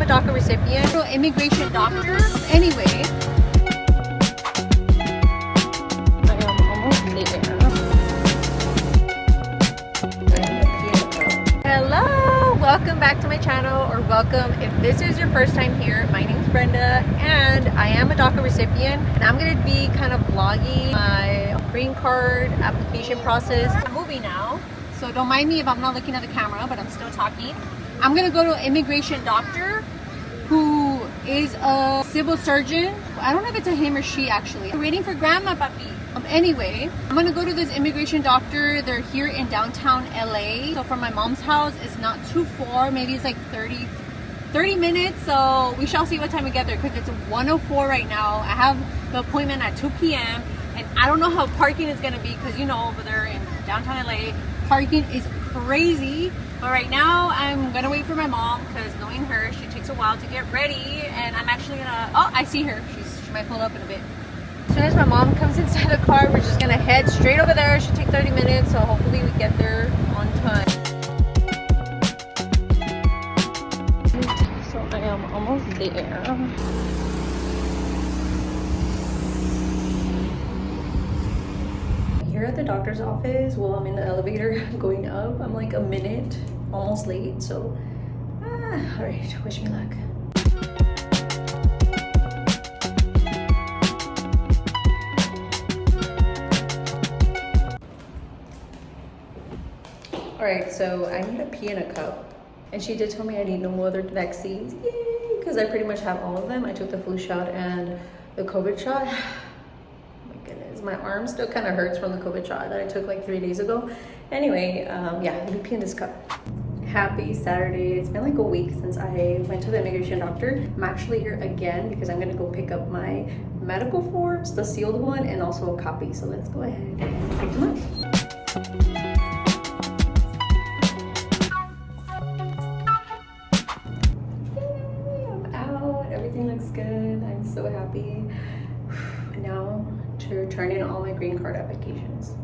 a DACA recipient, so immigration doctor. Anyway, I am almost there. Hello, welcome back to my channel, or welcome if this is your first time here. My name is Brenda and I am a DACA recipient, and I'm gonna be kind of vlogging my green card application process. I'm moving now, so don't mind me if I'm not looking at the camera, but I'm still talking. I'm gonna go to an immigration doctor who is a civil surgeon. I don't know if it's a him or she actually. We're waiting for grandma, papi. Anyway, I'm gonna go to this immigration doctor. They're here in downtown LA. So from my mom's house, it's not too far. Maybe it's like 30 minutes. So we shall see what time we get there, because it's 1:04 right now. I have the appointment at 2 p.m. and I don't know how parking is gonna be, because you know, over there in downtown LA, parking is crazy. But right now I'm gonna wait for my mom, because knowing her, she takes a while to get ready. And I'm actually gonna, oh, I see her. She might pull up in a bit. As soon as my mom comes inside the car, we're just gonna head straight over there. It should take 30 minutes, so hopefully we get there on time. So I am almost there. Here at the doctor's office, well, I'm in the elevator going up. I'm like a minute almost late, so all right, wish me luck. All right, so I need a pee in a cup, and she did tell me I need no more other vaccines. Yay, because I pretty much have all of them. I took the flu shot and the COVID shot. My arm still kind of hurts from the COVID shot that I took like 3 days ago. Anyway, yeah, let me pee in this cup. Happy Saturday. It's been like a week since I went to the immigration doctor. I'm actually here again because I'm gonna go pick up my medical forms, the sealed one, and also a copy. So let's go ahead and pick them up. Yay, I'm out. Everything looks good. I'm so happy. Now to turn in all my green card applications.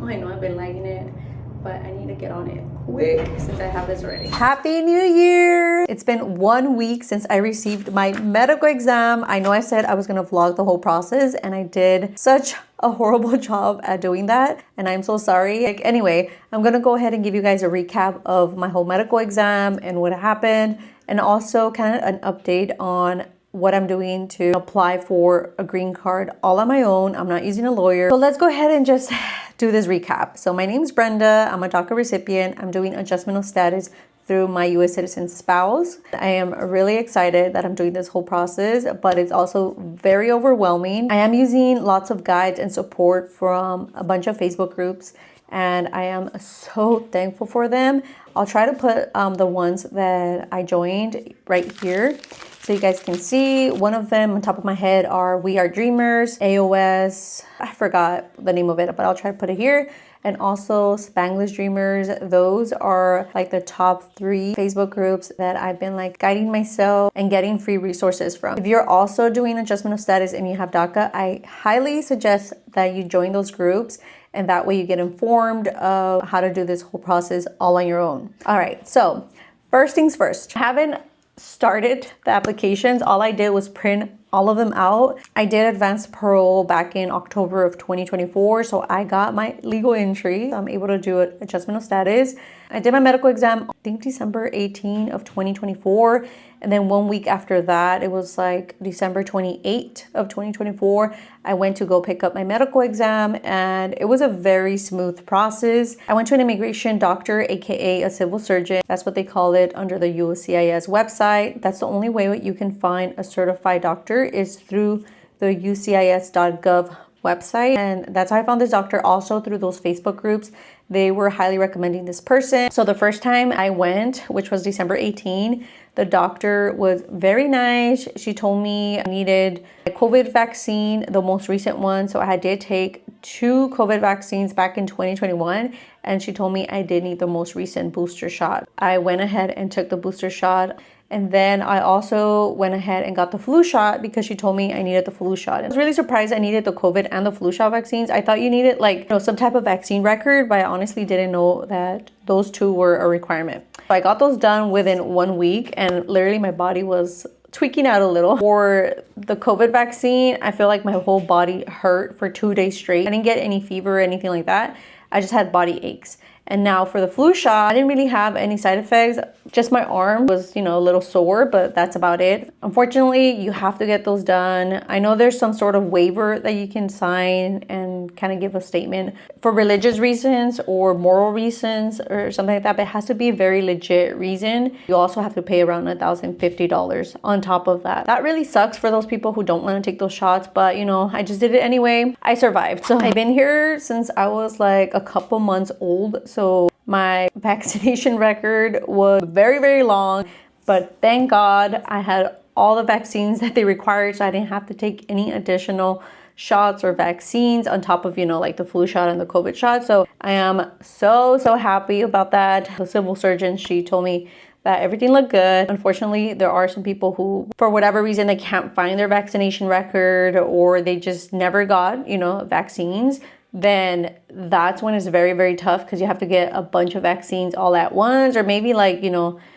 I know I've been lagging it, but I need to get on it quick since I have this already. Happy New Year! It's been 1 week since I received my medical exam. I know I said I was gonna vlog the whole process, and I did such a horrible job at doing that, and I'm so sorry. Like, anyway, I'm gonna go ahead and give you guys a recap of my whole medical exam and what happened, and also kind of an update on what I'm doing to apply for a green card all on my own. I'm not using a lawyer. So let's go ahead and just do this recap. So my name's Brenda. I'm a DACA recipient. I'm doing adjustment of status through my US citizen spouse. I am really excited that I'm doing this whole process, but it's also very overwhelming. I am using lots of guides and support from a bunch of Facebook groups, and I am so thankful for them. I'll try to put the ones that I joined right here, so you guys can see. One of them on top of my head are We Are Dreamers, AOS, I forgot the name of it, but I'll try to put it here. And also Spanglish Dreamers. Those are like the top 3 Facebook groups that I've been like guiding myself and getting free resources from. If you're also doing adjustment of status and you have DACA, I highly suggest that you join those groups, and that way you get informed of how to do this whole process all on your own. All right, so first things first. I haven't started the applications. All I did was print all of them out. I did advance parole back in October of 2024, so I got my legal entry. I'm able to do an adjustment of status. I did my medical exam, I think December 18 of 2024, and then 1 week after that, it was like December 28 of 2024, I went to go pick up my medical exam, and it was a very smooth process. I went to an immigration doctor, aka a civil surgeon. That's what they call it under the USCIS website. That's the only way you can find a certified doctor is through the USCIS.gov website, and that's how I found this doctor, also through those Facebook groups. They were highly recommending this person. So the first time I went, which was December 18, the doctor was very nice. She told me I needed a COVID vaccine, the most recent one. So I did take 2 COVID vaccines back in 2021, and she told me I did need the most recent booster shot. I went ahead and took the booster shot. And then I also went ahead and got the flu shot because she told me I needed the flu shot. And I was really surprised I needed the COVID and the flu shot vaccines. I thought you needed like, some type of vaccine record, but I honestly didn't know that those 2 were a requirement. I got those done within 1 week, and literally my body was tweaking out a little. For the COVID vaccine, I feel like my whole body hurt for 2 days straight. I didn't get any fever or anything like that. I just had body aches. And now for the flu shot, I didn't really have any side effects. Just my arm was, a little sore, but that's about it. Unfortunately, you have to get those done. I know there's some sort of waiver that you can sign and kind of give a statement for religious reasons or moral reasons or something like that, but it has to be a very legit reason. You also have to pay around $1,050 on top of that. That really sucks for those people who don't want to take those shots, but I just did it anyway. I survived. So I've been here since I was like a couple months old. So my vaccination record was very, very long, but thank God I had all the vaccines that they required, so I didn't have to take any additional shots or vaccines on top of, like the flu shot and the COVID shot. So I am so happy about that. The civil surgeon, she told me that everything looked good. Unfortunately, there are some people who, for whatever reason, they can't find their vaccination record or they just never got, vaccines. Then that's when it's very, very tough because you have to get a bunch of vaccines all at once, or maybe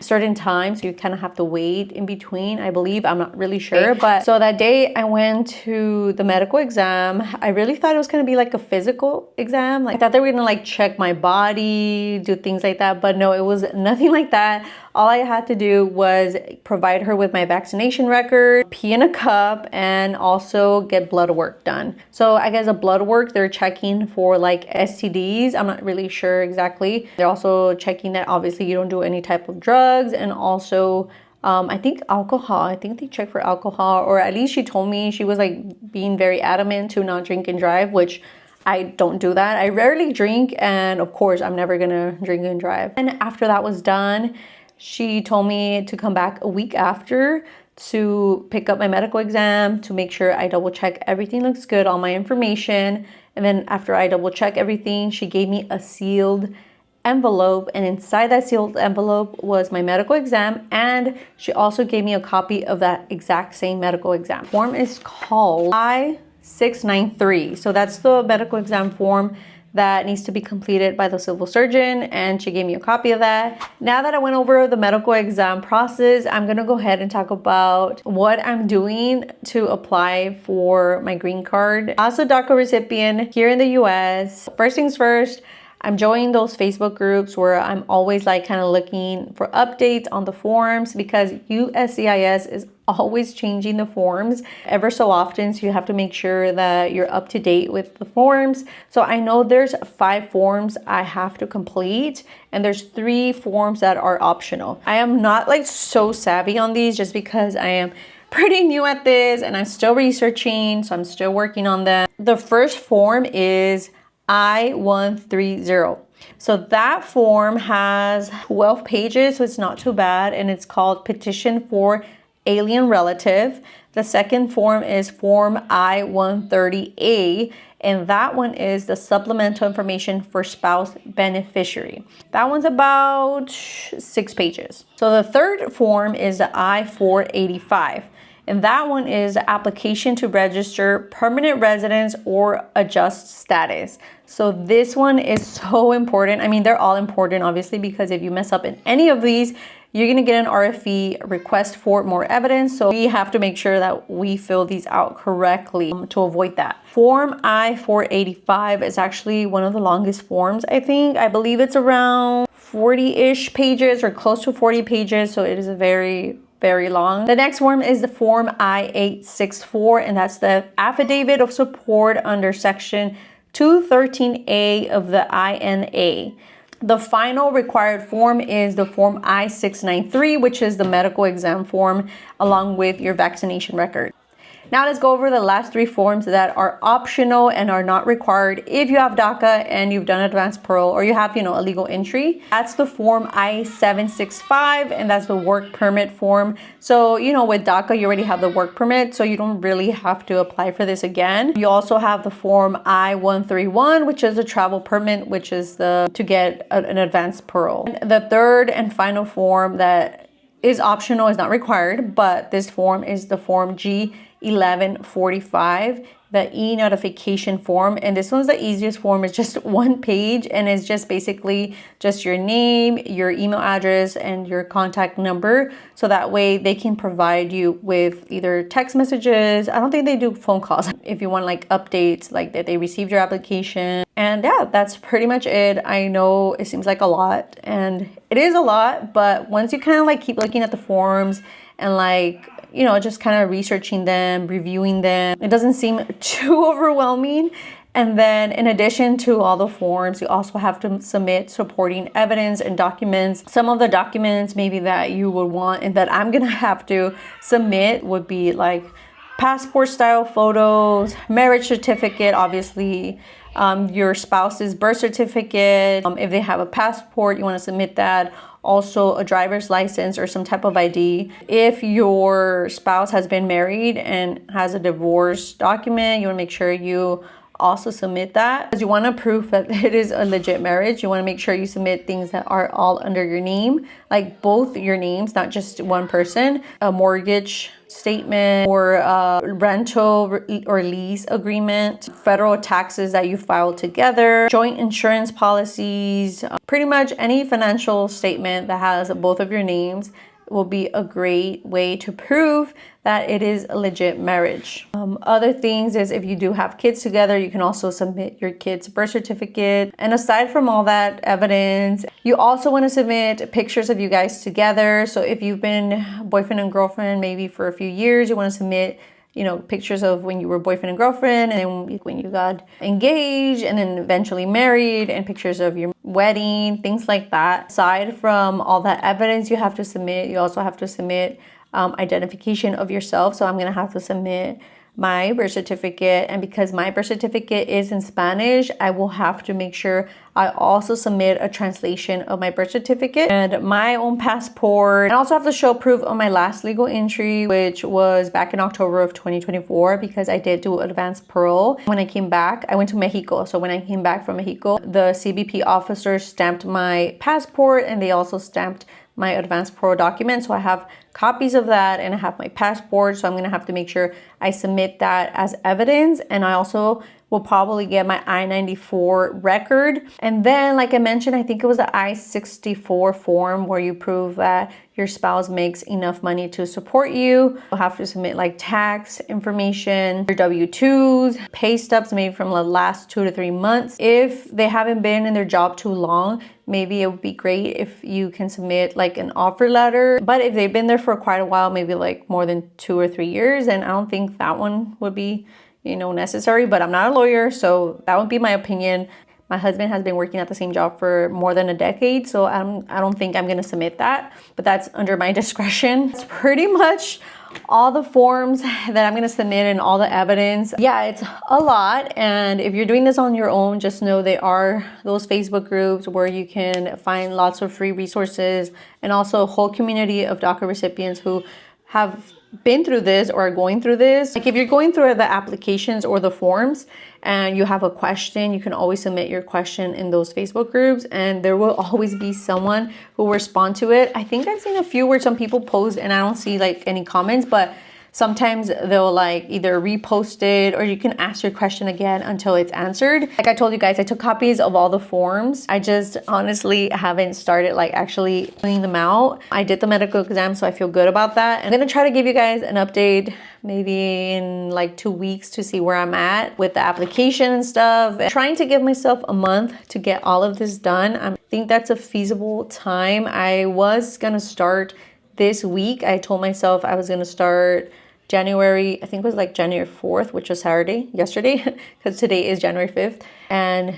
certain times you kind of have to wait in between, I believe. I'm not really sure. But so that day I went to the medical exam. I really thought it was going to be like a physical exam. I thought they were going to check my body, do things like that. But no, it was nothing like that. All I had to do was provide her with my vaccination record, pee in a cup, and also get blood work done. So I guess a blood work, they're checking for STDs. I'm not really sure exactly. They're also checking that obviously you don't do any type of drugs, and also I think alcohol. I think they check for alcohol, or at least she told me, she was being very adamant to not drink and drive, which I don't do that. I rarely drink, and of course I'm never gonna drink and drive. And after that was done, she told me to come back a week after to pick up my medical exam to make sure I double check everything looks good, all my information. And then after I double check everything, she gave me a sealed envelope, and inside that sealed envelope was my medical exam, and she also gave me a copy of that exact same medical exam. Form is called I-693. So that's the medical exam form that needs to be completed by the civil surgeon, and she gave me a copy of that. Now that I went over the medical exam process, I'm gonna go ahead and talk about what I'm doing to apply for my green card as a DACA recipient here in the US. First things first, I'm joining those Facebook groups where I'm always kind of looking for updates on the forms, because USCIS is always changing the forms ever so often. So you have to make sure that you're up to date with the forms. So I know there's 5 forms I have to complete, and there's 3 forms that are optional. I am not so savvy on these just because I am pretty new at this and I'm still researching. So I'm still working on them. The first form is I-130. So that form has 12 pages, so it's not too bad, and it's called Petition for Alien Relative. The second form is Form I-130A, and that one is the supplemental information for spouse beneficiary. That one's about 6 pages. So the third form is the I-485. And that one is the application to register permanent residence or adjust status. So this one is so important. I mean, they're all important, obviously, because if you mess up in any of these, you're gonna get an RFE, request for more evidence. So we have to make sure that we fill these out correctly to avoid that. Form I-485 is actually one of the longest forms, I think. I believe it's around 40-ish pages or close to 40 pages. So it is a very long. The next form is the Form I-864, and that's the affidavit of support under Section 213A of the INA. The final required form is the Form I-693, which is the medical exam form along with your vaccination record. Now let's go over the last 3 forms that are optional and are not required if you have DACA and you've done advance parole, or you have, a legal entry. That's the Form I-765, and that's the work permit form. So, with DACA, you already have the work permit, so you don't really have to apply for this again. You also have the Form I-131, which is a travel permit, which is to get an advance parole. And the third and final form that is optional, is not required, but this form is the Form G 11:45, the e-notification form. And this one's the easiest form. It's just one page, and it's just basically just your name, your email address, and your contact number. So that way they can provide you with either text messages. I don't think they do phone calls. If you want like updates, like that they received your application. And yeah, that's pretty much it. I know it seems like a lot, and it is a lot, but once you kind of like keep looking at the forms and like, you know, just kind of researching them, reviewing them, it doesn't seem too overwhelming. And then in addition to all the forms, you also have to submit supporting evidence and documents. Some of the documents maybe that you would want and that I'm gonna have to submit would be like passport style photos, marriage certificate, obviously, your spouse's birth certificate. If they have a passport, you want to submit that. Also a driver's license or some type of ID. If your spouse has been married and has a divorce document, you want to make sure you also submit that, because you want to prove that it is a legit marriage. You want to make sure you submit things that are all under your name, like both your names, not just one person. A mortgage statement or a rental or lease agreement, federal taxes that you filed together, joint insurance policies, pretty much any financial statement that has both of your names will be a great way to prove that it is a legit marriage. Other things is if you do have kids together, you can also submit your kid's birth certificate. And aside from all that evidence, you also want to submit pictures of you guys together. So if you've been boyfriend and girlfriend maybe for a few years, you want to submit, you know, pictures of when you were boyfriend and girlfriend, and then when you got engaged and then eventually married, and pictures of your wedding, things like that. Aside from all that evidence you have to submit, you also have to submit identification of yourself. So I'm gonna have to submit my birth certificate, and because my birth certificate is in Spanish, I will have to make sure I also submit a translation of my birth certificate and my own passport. I also have to show proof of my last legal entry, which was back in October of 2024, because I did do advance parole. When I came back, I went to Mexico. So when I came back from Mexico, the CBP officers stamped my passport and they also stamped my advance parole document. So I have copies of that and I have my passport. So I'm gonna have to make sure I submit that as evidence. And I also will probably get my I-94 record. And then, like I mentioned, I think it was the I-64 form where you prove that your spouse makes enough money to support you. You'll have to submit like tax information, your W-2s, pay stubs maybe from the last 2 to 3 months. If they haven't been in their job too long, maybe it would be great if you can submit like an offer letter. But if they've been there for quite a while, maybe like more than 2 or 3 years, then I don't think that one would be, you know, necessary. But I'm not a lawyer, so that would be my opinion. My husband has been working at the same job for more than a decade, so I don't think I'm gonna submit that, but that's under my discretion. It's pretty much all the forms that I'm gonna submit and all the evidence. Yeah, it's a lot, and if you're doing this on your own, just know there are those Facebook groups where you can find lots of free resources, and also a whole community of DACA recipients who have been through this or are going through this. Like if you're going through the applications or the forms and you have a question, you can always submit your question in those Facebook groups, and there will always be someone who will respond to it. I think I've seen a few where some people post and I don't see like any comments, but sometimes they'll like either repost it or you can ask your question again until it's answered. Like I told you guys, I took copies of all the forms. I just honestly haven't started like actually filling them out. I did the medical exam, so I feel good about that. I'm gonna try to give you guys an update maybe in like 2 weeks to see where I'm at with the application and stuff. I'm trying to give myself a month to get all of this done. I think that's a feasible time. I was gonna start this week. I told myself I was gonna start January, I think it was like January 4th, which was Saturday, yesterday, because today is January 5th. And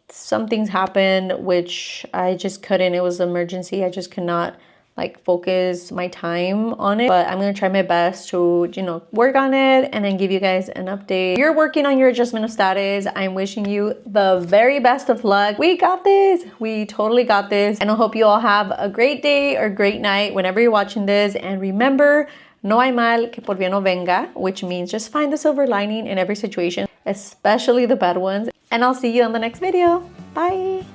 some things happened, which I just couldn't, it was an emergency. I just could not like focus my time on it. But I'm gonna try my best to, you know, work on it and then give you guys an update. If you're working on your adjustment of status, I'm wishing you the very best of luck. We got this. We totally got this. And I hope you all have a great day or great night whenever you're watching this. And remember, no hay mal que por bien no venga, which means just find the silver lining in every situation, especially the bad ones. And I'll see you on the next video. Bye.